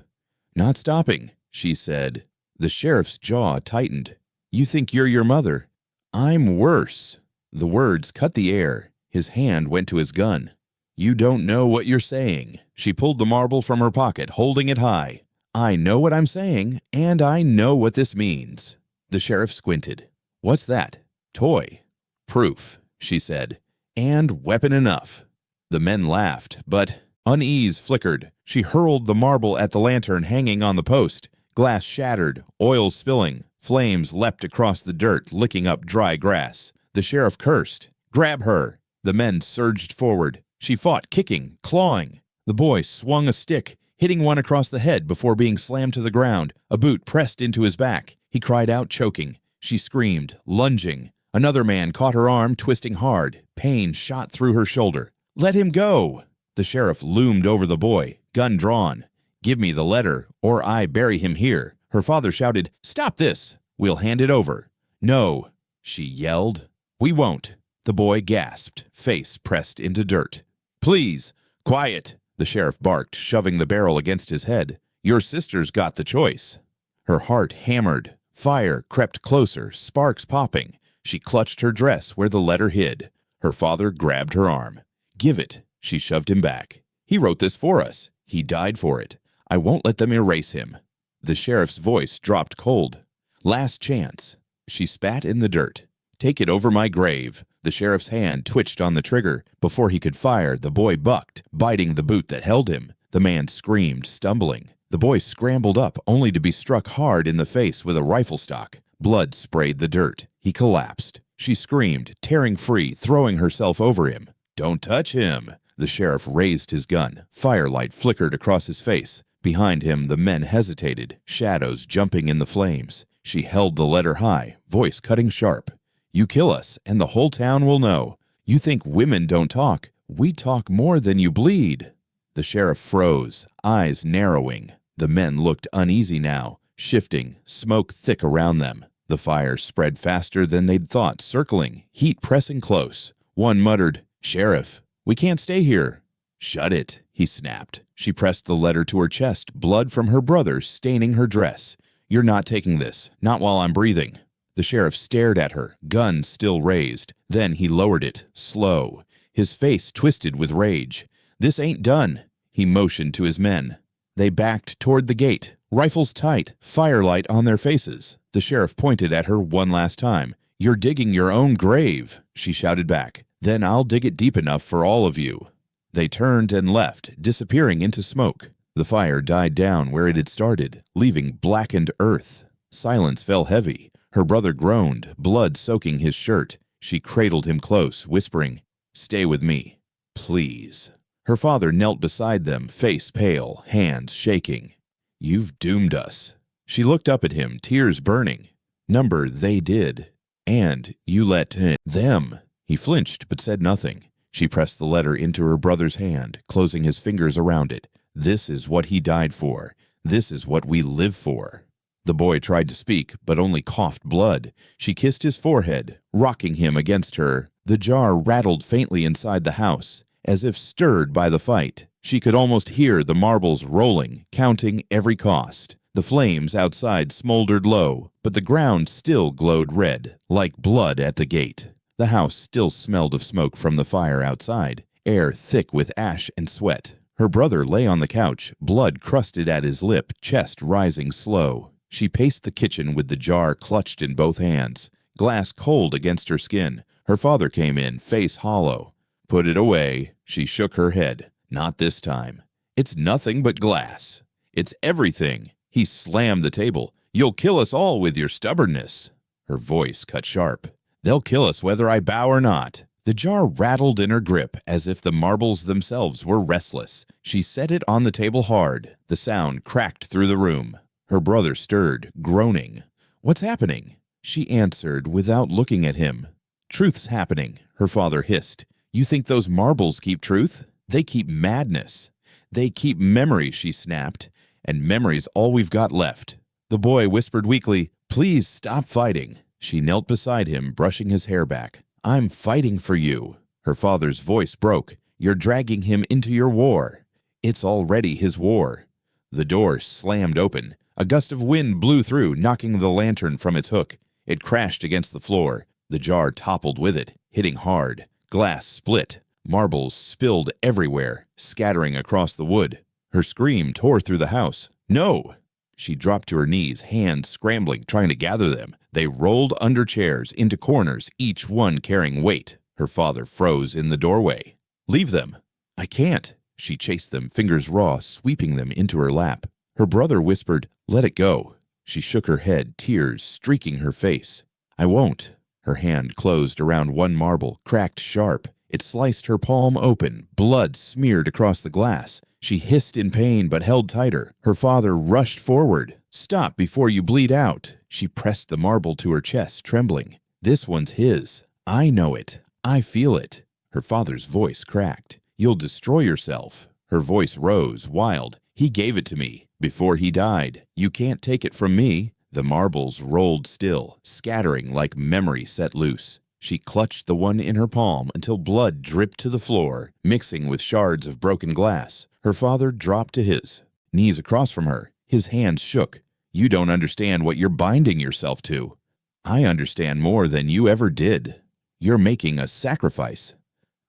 "Not stopping," she said. The sheriff's jaw tightened. "You think you're your mother?" "I'm worse." The words cut the air. His hand went to his gun. "You don't know what you're saying." She pulled the marble from her pocket, holding it high. "I know what I'm saying, and I know what this means." The sheriff squinted. "What's that?" "Toy." "Proof," she said. "And weapon enough." The men laughed, but unease flickered. She hurled the marble at the lantern hanging on the post. Glass shattered, oil spilling. Flames leapt across the dirt, licking up dry grass. The sheriff cursed. "Grab her!" The men surged forward. She fought, kicking, clawing. The boy swung a stick, hitting one across the head before being slammed to the ground. A boot pressed into his back. He cried out, choking. She screamed, lunging. Another man caught her arm, twisting hard. Pain shot through her shoulder. "Let him go!" The sheriff loomed over the boy, gun drawn. "Give me the letter, or I bury him here." Her father shouted, "Stop this! We'll hand it over." "No," she yelled. "We won't." The boy gasped, face pressed into dirt. "Please, quiet," the sheriff barked, shoving the barrel against his head. "Your sister's got the choice." Her heart hammered. Fire crept closer, sparks popping. She clutched her dress where the letter hid. Her father grabbed her arm. "Give it." She shoved him back. "He wrote this for us. He died for it. I won't let them erase him." The sheriff's voice dropped cold. "Last chance." She spat in the dirt. "Take it over my grave." The sheriff's hand twitched on the trigger. Before he could fire, the boy bucked, biting the boot that held him. The man screamed, stumbling. The boy scrambled up, only to be struck hard in the face with a rifle stock. Blood sprayed the dirt. He collapsed. She screamed, tearing free, throwing herself over him. "Don't touch him." The sheriff raised his gun. Firelight flickered across his face. Behind him, the men hesitated, shadows jumping in the flames. She held the letter high, voice cutting sharp. "You kill us, and the whole town will know. You think women don't talk. We talk more than you bleed." The sheriff froze, eyes narrowing. The men looked uneasy now, shifting, smoke thick around them. The fire spread faster than they'd thought, circling, heat pressing close. One muttered, "Sheriff, we can't stay here." "Shut it," he snapped. She pressed the letter to her chest, blood from her brother staining her dress. "You're not taking this, not while I'm breathing." The sheriff stared at her, gun still raised. Then he lowered it, slow, his face twisted with rage. "This ain't done." He motioned to his men. They backed toward the gate, rifles tight, firelight on their faces. The sheriff pointed at her one last time. "You're digging your own grave," she shouted back. "Then I'll dig it deep enough for all of you." They turned and left, disappearing into smoke. The fire died down where it had started, leaving blackened earth. Silence fell heavy. Her brother groaned, blood soaking his shirt. She cradled him close, whispering, "Stay with me, please." Her father knelt beside them, face pale, hands shaking. "You've doomed us." She looked up at him, tears burning. "Number they did. And you let them." He flinched but said nothing. She pressed the letter into her brother's hand, closing his fingers around it. "This is what he died for. This is what we live for." The boy tried to speak, but only coughed blood. She kissed his forehead, rocking him against her. The jar rattled faintly inside the house, as if stirred by the fight. She could almost hear the marbles rolling, counting every cost. The flames outside smoldered low, but the ground still glowed red, like blood at the gate. The house still smelled of smoke from the fire outside, air thick with ash and sweat. Her brother lay on the couch, blood crusted at his lip, chest rising slow. She paced the kitchen with the jar clutched in both hands, glass cold against her skin. Her father came in, face hollow. "Put it away." She shook her head. "Not this time. It's nothing but glass. It's everything." He slammed the table. "You'll kill us all with your stubbornness." Her voice cut sharp. "They'll kill us whether I bow or not." The jar rattled in her grip as if the marbles themselves were restless. She set it on the table hard. The sound cracked through the room. Her brother stirred, groaning. "What's happening?" She answered without looking at him. "Truth's happening," her father hissed. "You think those marbles keep truth? They keep madness. They keep memory," she snapped. "And memory's all we've got left." The boy whispered weakly, "Please stop fighting." She knelt beside him, brushing his hair back. "I'm fighting for you." Her father's voice broke. "You're dragging him into your war." "It's already his war." The door slammed open. A gust of wind blew through, knocking the lantern from its hook. It crashed against the floor. The jar toppled with it, hitting hard. Glass split. Marbles spilled everywhere, scattering across the wood. Her scream tore through the house. "No!" She dropped to her knees, hands scrambling, trying to gather them. They rolled under chairs, into corners, each one carrying weight. Her father froze in the doorway. "Leave them." "I can't." She chased them, fingers raw, sweeping them into her lap. Her brother whispered, "Let it go." She shook her head, tears streaking her face. "I won't." Her hand closed around one marble, cracked sharp. It sliced her palm open, blood smeared across the glass. She hissed in pain but held tighter. Her father rushed forward. "Stop before you bleed out." She pressed the marble to her chest, trembling. "This one's his. I know it. I feel it." Her father's voice cracked. "You'll destroy yourself." Her voice rose, wild. "He gave it to me before he died. You can't take it from me." The marbles rolled still, scattering like memory set loose. She clutched the one in her palm until blood dripped to the floor, mixing with shards of broken glass. Her father dropped to his, knees across from her. His hands shook. "You don't understand what you're binding yourself to." "I understand more than you ever did. You're making a sacrifice."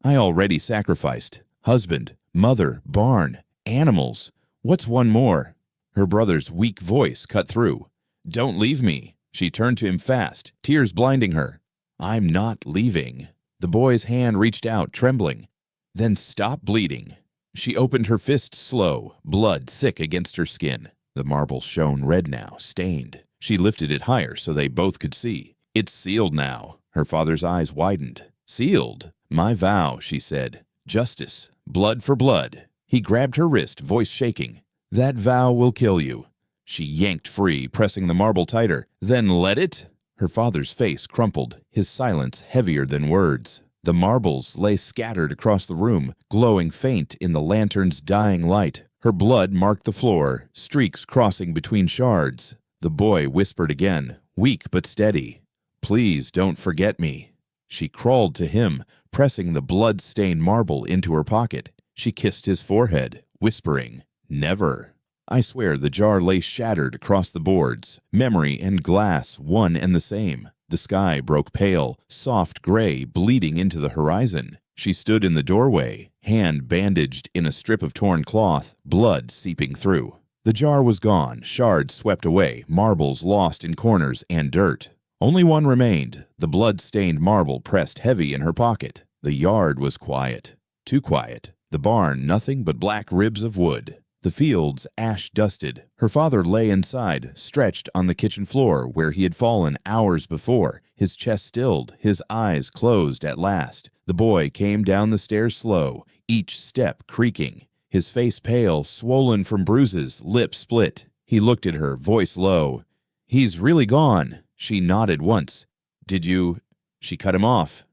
"I already sacrificed. Husband, mother, barn, animals. What's one more?" Her brother's weak voice cut through. "Don't leave me." She turned to him fast, tears blinding her. "I'm not leaving." The boy's hand reached out, trembling. "Then stop bleeding." She opened her fist slow, blood thick against her skin. The marble shone red now, stained. She lifted it higher so they both could see. "It's sealed now." Her father's eyes widened. "Sealed?" "My vow," she said. "Justice. Blood for blood." He grabbed her wrist, voice shaking. "That vow will kill you." She yanked free, pressing the marble tighter. "Then let it?" Her father's face crumpled, his silence heavier than words. The marbles lay scattered across the room, glowing faint in the lantern's dying light. Her blood marked the floor, streaks crossing between shards. The boy whispered again, weak but steady, "Please don't forget me." She crawled to him, pressing the blood-stained marble into her pocket. She kissed his forehead, whispering, "Never." I swear the jar lay shattered across the boards, memory and glass one and the same. The sky broke pale, soft gray, bleeding into the horizon. She stood in the doorway, hand bandaged in a strip of torn cloth, blood seeping through. The jar was gone, shards swept away, marbles lost in corners and dirt. Only one remained, the blood-stained marble pressed heavy in her pocket. The yard was quiet, too quiet. The barn nothing but black ribs of wood. The fields ash-dusted. Her father lay inside, stretched on the kitchen floor where he had fallen hours before, his chest stilled, his eyes closed at last. The boy came down the stairs slow, each step creaking, his face pale, swollen from bruises, lips split. He looked at her, voice low. "He's really gone." She nodded once. "Did you—" She cut him off.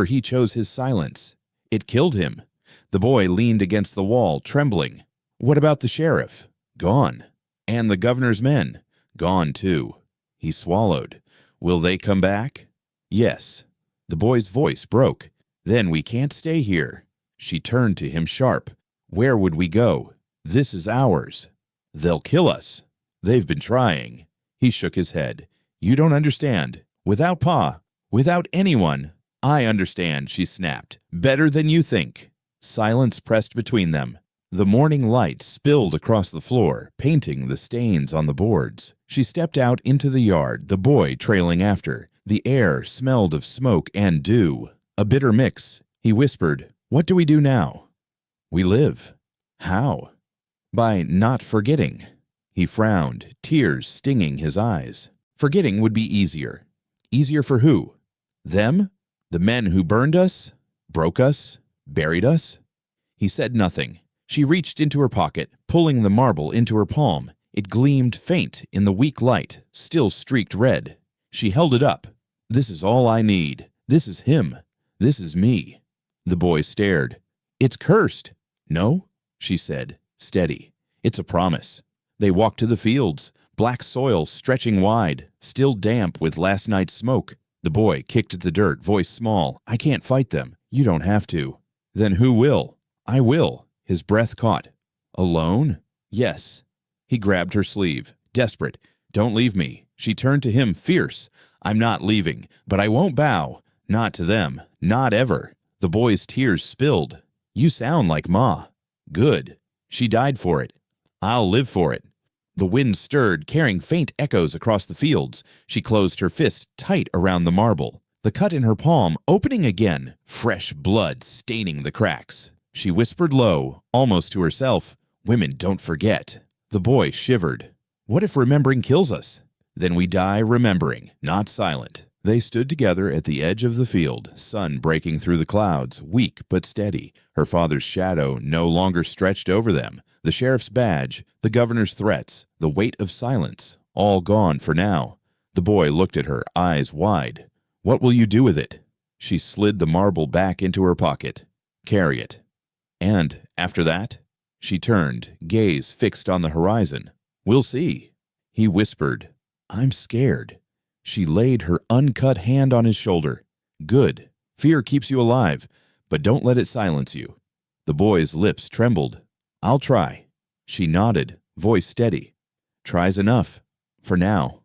He chose his silence. It killed him. The boy leaned against the wall, trembling. "What about the sheriff?" "Gone." "And the governor's men?" "Gone, too." He swallowed. "Will they come back?" "Yes." The boy's voice broke. "Then we can't stay here." She turned to him sharp. "Where would we go? This is ours." "They'll kill us." They've been trying. He shook his head. You don't understand. Without Pa, without anyone. I understand, she snapped. Better than you think. Silence pressed between them. The morning light spilled across the floor, painting the stains on the boards. She stepped out into the yard, the boy trailing after. The air smelled of smoke and dew. A bitter mix. He whispered, What do we do now? We live. How? By not forgetting. He frowned, tears stinging his eyes. Forgetting would be easier. Easier for who? Them? The men who burned us? Broke us? Buried us? He said nothing. She reached into her pocket, pulling the marble into her palm. It gleamed faint in the weak light, still streaked red. She held it up. This is all I need. This is him. This is me. The boy stared. It's cursed. No, she said, steady. It's a promise. They walked to the fields, black soil stretching wide, still damp with last night's smoke. The boy kicked at the dirt, voice small. I can't fight them. You don't have to. Then who will? I will. His breath caught. Alone? Yes. He grabbed her sleeve, desperate. Don't leave me. She turned to him, fierce. I'm not leaving, but I won't bow. Not to them. Not ever. The boy's tears spilled. You sound like Ma. Good. She died for it. I'll live for it. The wind stirred, carrying faint echoes across the fields. She closed her fist tight around the marble, the cut in her palm opening again, fresh blood staining the cracks. She whispered low, almost to herself, Women don't forget. The boy shivered. What if remembering kills us? Then we die remembering, not silent. They stood together at the edge of the field, sun breaking through the clouds, weak but steady. Her father's shadow no longer stretched over them. The sheriff's badge, the governor's threats, the weight of silence, all gone for now. The boy looked at her, eyes wide. What will you do with it? She slid the marble back into her pocket. Carry it. And after that? She turned, gaze fixed on the horizon. We'll see. He whispered, I'm scared. She laid her uncut hand on his shoulder. Good. Fear keeps you alive, but don't let it silence you. The boy's lips trembled. I'll try. She nodded, voice steady. Try's enough. For now.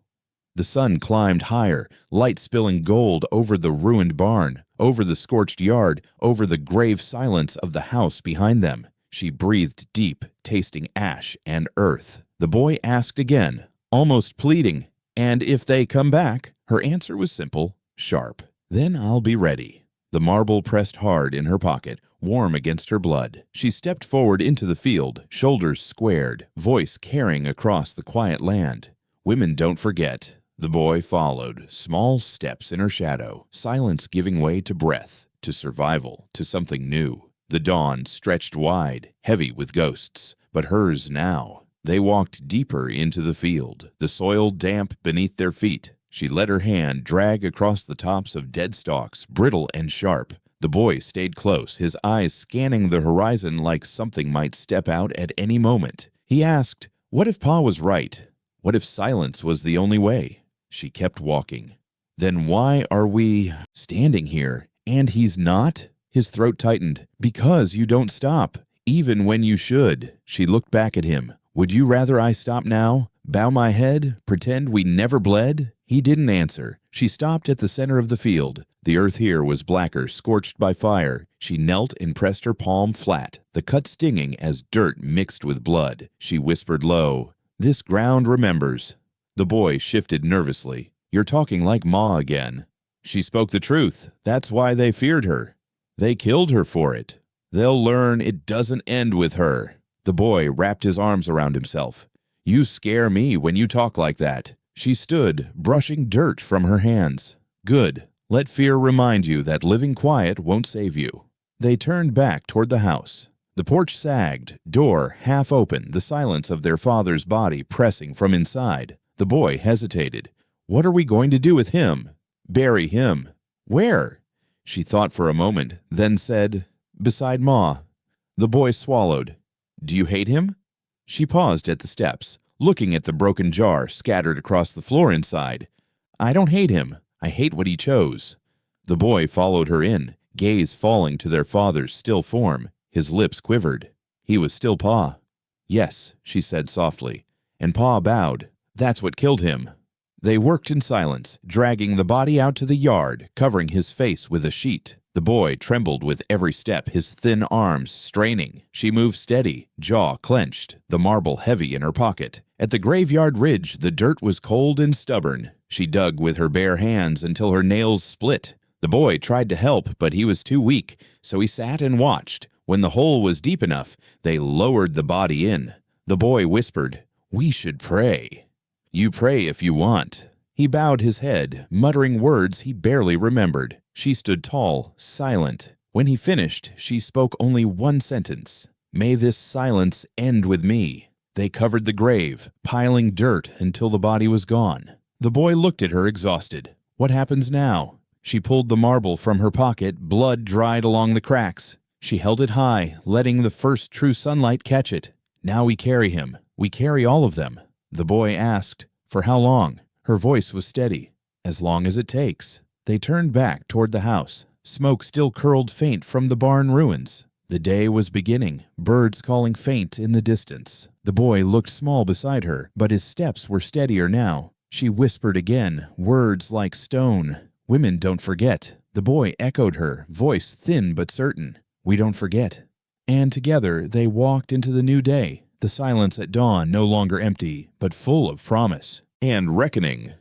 The sun climbed higher, light spilling gold over the ruined barn, over the scorched yard, over the grave silence of the house behind them. She breathed deep, tasting ash and earth. The boy asked again, almost pleading, and if they come back? Her answer was simple, sharp. Then I'll be ready. The marble pressed hard in her pocket, warm against her blood. She stepped forward into the field, shoulders squared, voice carrying across the quiet land. Women don't forget. The boy followed, small steps in her shadow, silence giving way to breath, to survival, to something new. The dawn stretched wide, heavy with ghosts, but hers now. They walked deeper into the field, the soil damp beneath their feet. She let her hand drag across the tops of dead stalks, brittle and sharp. The boy stayed close, his eyes scanning the horizon like something might step out at any moment. He asked, what if Pa was right? What if silence was the only way? She kept walking. Then why are we standing here? And he's not? His throat tightened. Because you don't stop, even when you should. She looked back at him. Would you rather I stop now? Bow my head? Pretend we never bled? He didn't answer. She stopped at the center of the field. The earth here was blacker, scorched by fire. She knelt and pressed her palm flat, the cut stinging as dirt mixed with blood. She whispered low, This ground remembers. The boy shifted nervously. You're talking like Ma again. She spoke the truth. That's why they feared her. They killed her for it. They'll learn it doesn't end with her. The boy wrapped his arms around himself. You scare me when you talk like that. She stood, brushing dirt from her hands. Good. Let fear remind you that living quiet won't save you. They turned back toward the house. The porch sagged, door half open, the silence of their father's body pressing from inside. The boy hesitated. What are we going to do with him? Bury him. Where? She thought for a moment, then said, Beside Ma. The boy swallowed. Do you hate him? She paused at the steps, looking at the broken jar scattered across the floor inside. I don't hate him. I hate what he chose. The boy followed her in, gaze falling to their father's still form. His lips quivered. He was still Pa. Yes, she said softly. and Pa bowed. That's what killed him. They worked in silence, dragging the body out to the yard, covering his face with a sheet. The boy trembled with every step, his thin arms straining. She moved steady, jaw clenched, the marble heavy in her pocket. At the graveyard ridge, the dirt was cold and stubborn. She dug with her bare hands until her nails split. The boy tried to help, but he was too weak, so he sat and watched. When the hole was deep enough, they lowered the body in. The boy whispered, "We should pray." "You pray if you want." He bowed his head, muttering words he barely remembered. She stood tall, silent. When he finished, she spoke only one sentence. "May this silence end with me." They covered the grave, piling dirt until the body was gone. The boy looked at her exhausted. "What happens now?" She pulled the marble from her pocket, blood dried along the cracks. She held it high, letting the first true sunlight catch it. "Now we carry him. We carry all of them." The boy asked, "For how long?" Her voice was steady. "As long as it takes." They turned back toward the house. Smoke still curled faint from the barn ruins. The day was beginning, birds calling faint in the distance. The boy looked small beside her, but his steps were steadier now. She whispered again, words like stone. "Women don't forget." The boy echoed her, voice thin but certain. "We don't forget." And together they walked into the new day, the silence at dawn no longer empty, but full of promise and reckoning.